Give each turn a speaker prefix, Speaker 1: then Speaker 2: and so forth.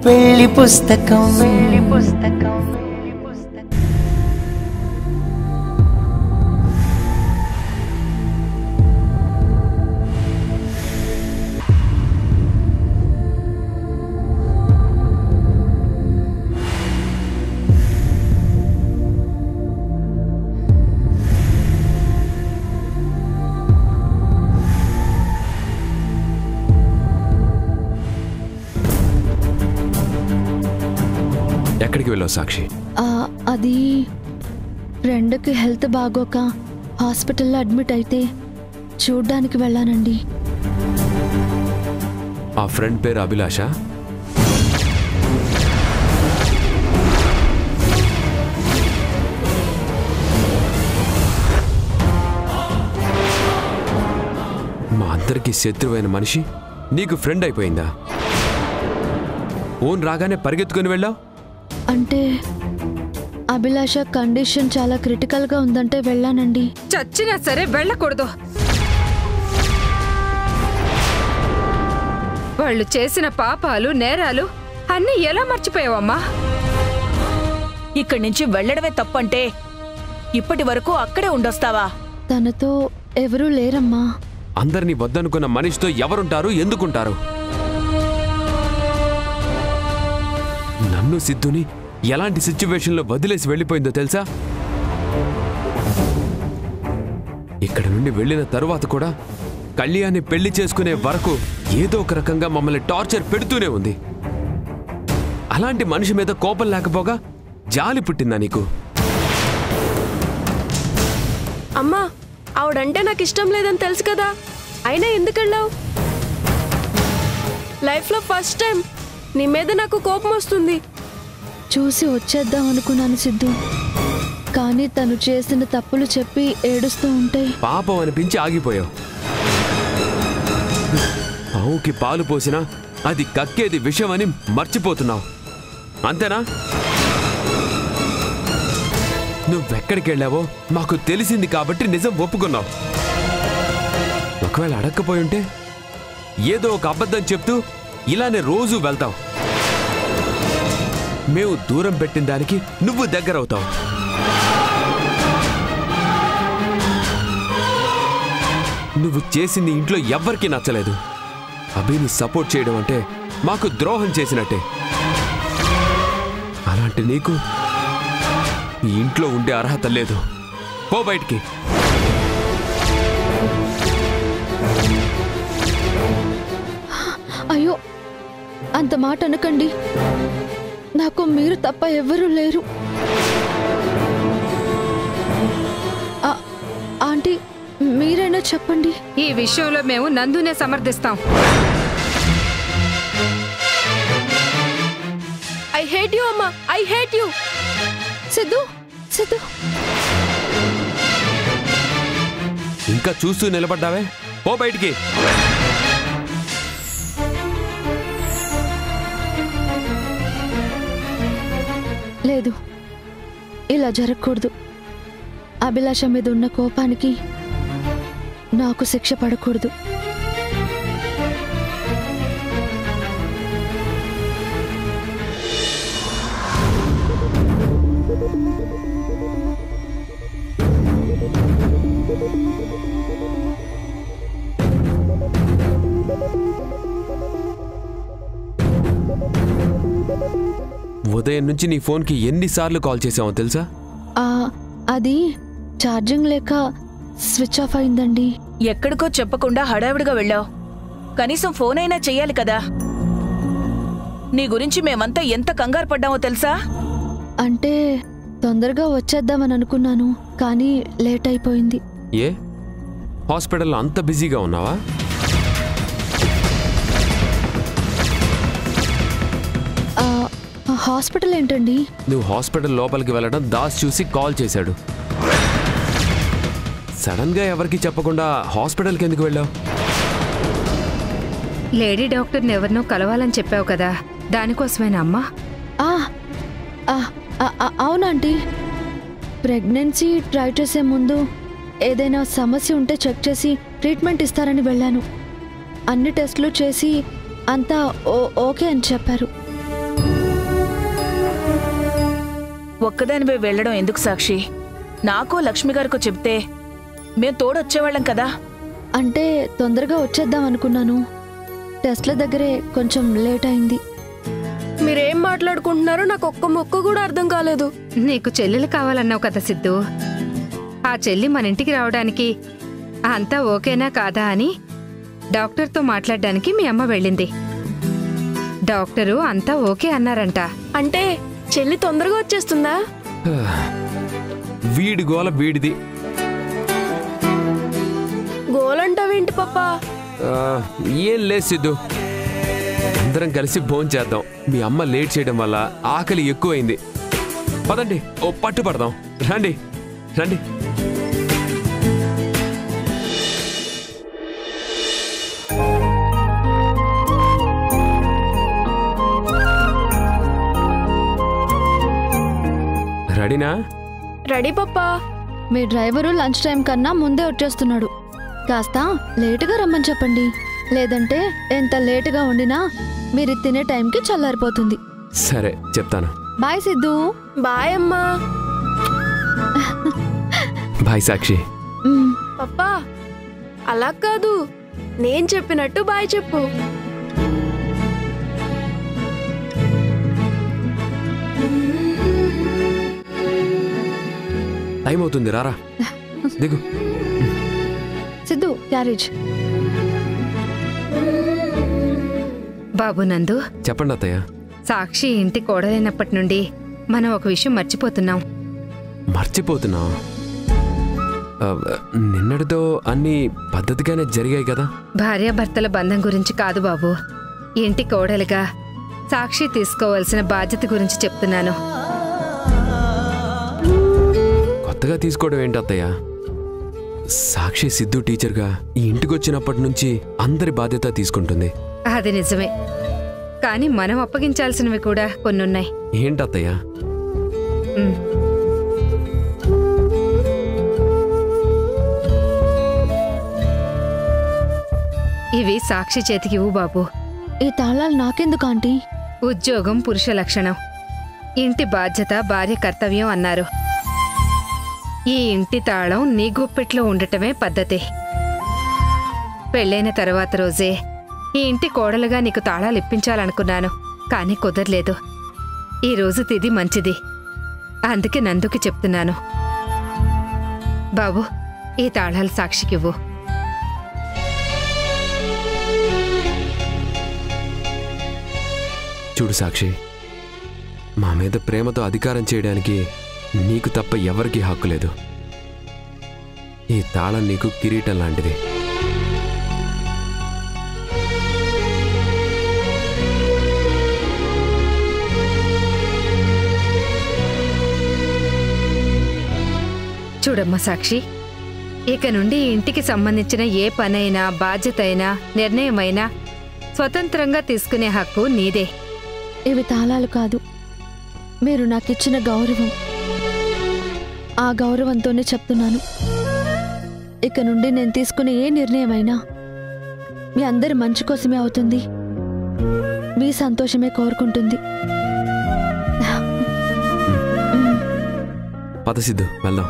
Speaker 1: పెళ్లి పుస్తకం
Speaker 2: ఎక్కడికి వెళ్ళావు సాక్షి?
Speaker 3: అది ఫ్రెండ్కి హెల్త్ బాగోక హాస్పిటల్లో అడ్మిట్ అయితే చూడ్డానికి వెళ్ళానండి.
Speaker 2: ఆ ఫ్రెండ్ పేరు అభిలాష? మా అందరికీ శత్రువైన మనిషి నీకు ఫ్రెండ్ అయిపోయిందా? ఫోన్ రాగానే పరిగెత్తుకుని వెళ్ళావు?
Speaker 3: అంటే అభిలాష కండిషన్ చాలా క్రిటికల్గా ఉందంటే వెళ్ళానండి.
Speaker 4: చచ్చినా సరే వెళ్ళకూడదు. వాళ్ళు చేసిన పాపాలు నేరాలు అన్నీ ఎలా మర్చిపోయావమ్మా?
Speaker 5: ఇక్కడి నుంచి వెళ్లడమే తప్పంటే ఇప్పటి వరకు అక్కడే ఉండొస్తావా?
Speaker 3: తనతో ఎవరూ లేరమ్మా.
Speaker 2: అందరినీ వద్దనుకున్న మనిషితో ఎవరుంటారు, ఎందుకుంటారు? నన్ను సిద్ధుని ఎలాంటి సిచ్యువేషన్లో వదిలేసి వెళ్ళిపోయిందో తెలుసా? ఇక్కడ నుండి వెళ్ళిన తరువాత కూడా కళ్యాణి పెళ్లి చేసుకునే వరకు ఏదో ఒక రకంగా మమ్మల్ని టార్చర్ పెడుతూనే ఉంది. అలాంటి మనిషి మీద కోపం లేకపోగా జాలి పుట్టిందా నీకు?
Speaker 6: అమ్మా, ఆవిడంటే నాకు ఇష్టం లేదని తెలుసు కదా, అయినా ఎందుకెళ్ళావు? లైఫ్లో ఫస్ట్ టైం నీ మీద నాకు కోపం వస్తుంది.
Speaker 3: చూసి వచ్చేద్దాం అనుకున్నాను సిద్ధు, కానీ తను చేసిన తప్పులు చెప్పి ఏడుస్తూ ఉంటే
Speaker 2: పాపం అనిపించి ఆగిపోయావు. పావుకి పాలు పోసినా అది కక్కేది విషమని మర్చిపోతున్నావు, అంతేనా? నువ్వెక్కడికి వెళ్ళావో మాకు తెలిసింది కాబట్టి నిజం ఒప్పుకున్నావు. ఒకవేళ అడక్కపోయి ఉంటే ఏదో ఒక అబద్ధం చెప్తూ ఇలానే రోజు వెళ్తావు. మేము దూరం పెట్టిన దానికి నువ్వు దగ్గర అవుతావు. నువ్వు చేసింది ఇంట్లో ఎవ్వరికీ నచ్చలేదు. అభిని సపోర్ట్ చేయడం అంటే మాకు ద్రోహం చేసినట్టే. అలాంటి నీకు ఈ ఇంట్లో ఉండే అర్హత లేదు. పో బయటికి.
Speaker 3: అయ్యో, అంత మాట అనకండి. నాకు మీరు తప్ప ఎవ్వరూ లేరు. ఆంటీ, మీరైనా చెప్పండి.
Speaker 4: ఈ విషయంలో మేము నందునే సమర్థిస్తాం.
Speaker 6: ఐ హేట్ యు అమ్మా, I hate you.
Speaker 3: Siddhu, Siddhu,
Speaker 2: ఇంకా చూస్తూ నిలబడ్డావే? పో బయటికి.
Speaker 3: లేదు, ఇలా జరగకూడదు. అభిలాష మీద ఉన్న కోపానికి నాకు శిక్ష పడకూడదు.
Speaker 2: ఉదయం నుంచి నీ ఫోన్కి ఎన్నిసార్లు కాల్ చేసావో తెలుసా?
Speaker 3: అది ఛార్జింగ్ లేక స్విచ్ ఆఫ్ అయిందండి.
Speaker 5: ఎక్కడికో చెప్పకుండా హడావిడిగా వెళ్ళావు. కనీసం ఫోన్ అయినా చెయ్యాలి కదా. నీ గురించి మేమంతా ఎంత కంగారు పడ్డామో తెలుసా?
Speaker 3: అంటే తొందరగా వచ్చేద్దామని అనుకున్నాను, కానీ లేట్ అయిపోయింది.
Speaker 2: ఏ హాస్పిటల్లో అంత బిజీగా ఉన్నావా?
Speaker 3: హాస్పిటల్ ఏంటండి?
Speaker 2: నువ్వు హాస్పిటల్ లోపలికి వెళ్ళడం దాస్ చూసి కాల్ చేశాడు. సడన్ గా ఎవరికి చెప్పకుండా హాస్పిటల్కి ఎందుకు వెళ్ళావు?
Speaker 4: లేడీ డాక్టర్ని ఎవరినో కలవాలని చెప్పావు కదా, దానికోసమేనా అమ్మా?
Speaker 3: అవునంటీ. ప్రెగ్నెన్సీ ట్రై చేసే ముందు ఏదైనా సమస్య ఉంటే చెక్ చేసి ట్రీట్మెంట్ ఇస్తారని వెళ్ళాను. అన్ని టెస్టులు చేసి అంతా ఓకే అని చెప్పారు.
Speaker 5: ఒక్కదానివే వెళ్ళడం ఎందుకు సాక్షి? నాకో లక్ష్మి గారికో చెప్తే మేం తోడొచ్చేవాళ్ళం కదా.
Speaker 3: అంటే తొందరగా వచ్చేద్దాం అనుకున్నాను. టెస్ట్ల దగ్గరే కొంచెం లేట్ అయింది.
Speaker 6: మీరేం మాట్లాడుకుంటున్నారో నాకు ఒక్క ముక్క కూడా అర్థం కాలేదు.
Speaker 4: నీకు చెల్లెలు కావాలన్నావు కదా సిద్ధు. ఆ చెల్లి మన ఇంటికి రావడానికి అంతా ఓకేనా కాదా అని డాక్టర్తో మాట్లాడడానికి మీ అమ్మ వెళ్ళింది. డాక్టరు అంతా ఓకే అన్నారంట.
Speaker 6: అంటే చెల్లి తొందరగా వచ్చేస్తుందా?
Speaker 2: వీడి గోల వీడిది.
Speaker 6: గోలంటావేంటి పప్పా?
Speaker 2: ఏం లేదు సిద్ధు, అందరం కలిసి భోంచేద్దాం. మీ అమ్మ లేట్ చేయడం వల్ల ఆకలి ఎక్కువైంది. పదండి, ఓ పట్టు పడదాం. రండి రండి. రెడీనా?
Speaker 6: రెడీ పప్పా.
Speaker 3: మీ డ్రైవరు లంచ్ టైం కన్నా ముందే వచ్చేస్తున్నాడు. కాస్త లేటుగా రమ్మని చెప్పండి. లేదంటే ఎంత లేటుగా ఉండినా మీరు తినే టైంకి చల్లారిపోతుంది.
Speaker 2: సరే చెప్తాను.
Speaker 3: బాయ్ సిద్ధు.
Speaker 6: బాయ్ అమ్మా.
Speaker 2: బాయ్ సాక్షి.
Speaker 6: పప్పా అలా కాదు, నేను చెప్పినట్టు బాయ్ చెప్పు.
Speaker 2: టైం అవుతుంది, రారా దిగు.
Speaker 3: సిద్ధు క్యారేజ్.
Speaker 4: బాబు నందు,
Speaker 2: చెప్పండి అత్తయ్య.
Speaker 4: సాక్షి ఇంటి కోడలైనప్పటి నుండి మనం ఒక విషయం మర్చిపోతున్నాం.
Speaker 2: మర్చిపోతున్నా? నిన్నటితో అన్ని పద్ధతిగానే జరిగాయి కదా.
Speaker 4: భార్యాభర్తల బంధం గురించి కాదు బాబు, ఇంటి కోడలుగా సాక్షి తీసుకోవాల్సిన బాధ్యత గురించి చెప్తున్నాను.
Speaker 2: కొత్తగా తీసుకోవడం ఏంటి అత్తయ్య? సాక్షి సిద్ధు టీచర్గా ఈ ఇంటికి వచ్చినప్పటి నుంచి అందరి బాధ్యత తీసుకుంటుంది.
Speaker 4: అది నిజమే, కానీ మనం అప్పగించాల్సినవి కూడా కొన్నున్నాయి.
Speaker 2: ఏంటత్తయ్య?
Speaker 4: ఇవి సాక్షి చేతికి ఇవ్వు బాబు.
Speaker 3: ఈ తాళాలు నాకెందుకు ఆంటీ?
Speaker 4: ఉద్యోగం పురుష లక్షణం, ఇంటి బాధ్యత భార్య కర్తవ్యం అన్నారు. ఈ ఇంటి తాళం నీ గుప్పెట్లో ఉండటమే పద్ధతి. పెళ్ళైన తర్వాత రోజే ఈ ఇంటి కోడలుగా నీకు తాళాలు ఇప్పించాలనుకున్నాను, కానీ కుదరలేదు. ఈరోజు తిది మంచిది, అందుకే నందుకి చెప్తున్నాను. బాబు, ఈ తాళాలు సాక్షికివ్వు.
Speaker 2: చూడు సాక్షి, మా మీద ప్రేమతో అధికారం చేయడానికి నీకు తప్ప ఎవరికీ హక్కు లేదు. ఈ తాళం నీకు కిరీటం లాంటిది.
Speaker 4: చూడమ్మా సాక్షి, ఇక నుండి ఇంటికి సంబంధించిన ఏ పనైనా బాధ్యత అయినా నిర్ణయమైనా స్వతంత్రంగా తీసుకునే హక్కు నీదే.
Speaker 3: ఇవి తాళాలు కాదు, మీరు నాకిచ్చిన గౌరవం. ఆ గౌరవంతోనే చెప్తున్నాను, ఇక నుండి నేను తీసుకునే ఏ నిర్ణయమైనా మీ అందరి మంచి కోసమే అవుతుంది, మీ సంతోషమే కోరుకుంటుంది.
Speaker 2: పద సిద్ధు, వెళ్దాం.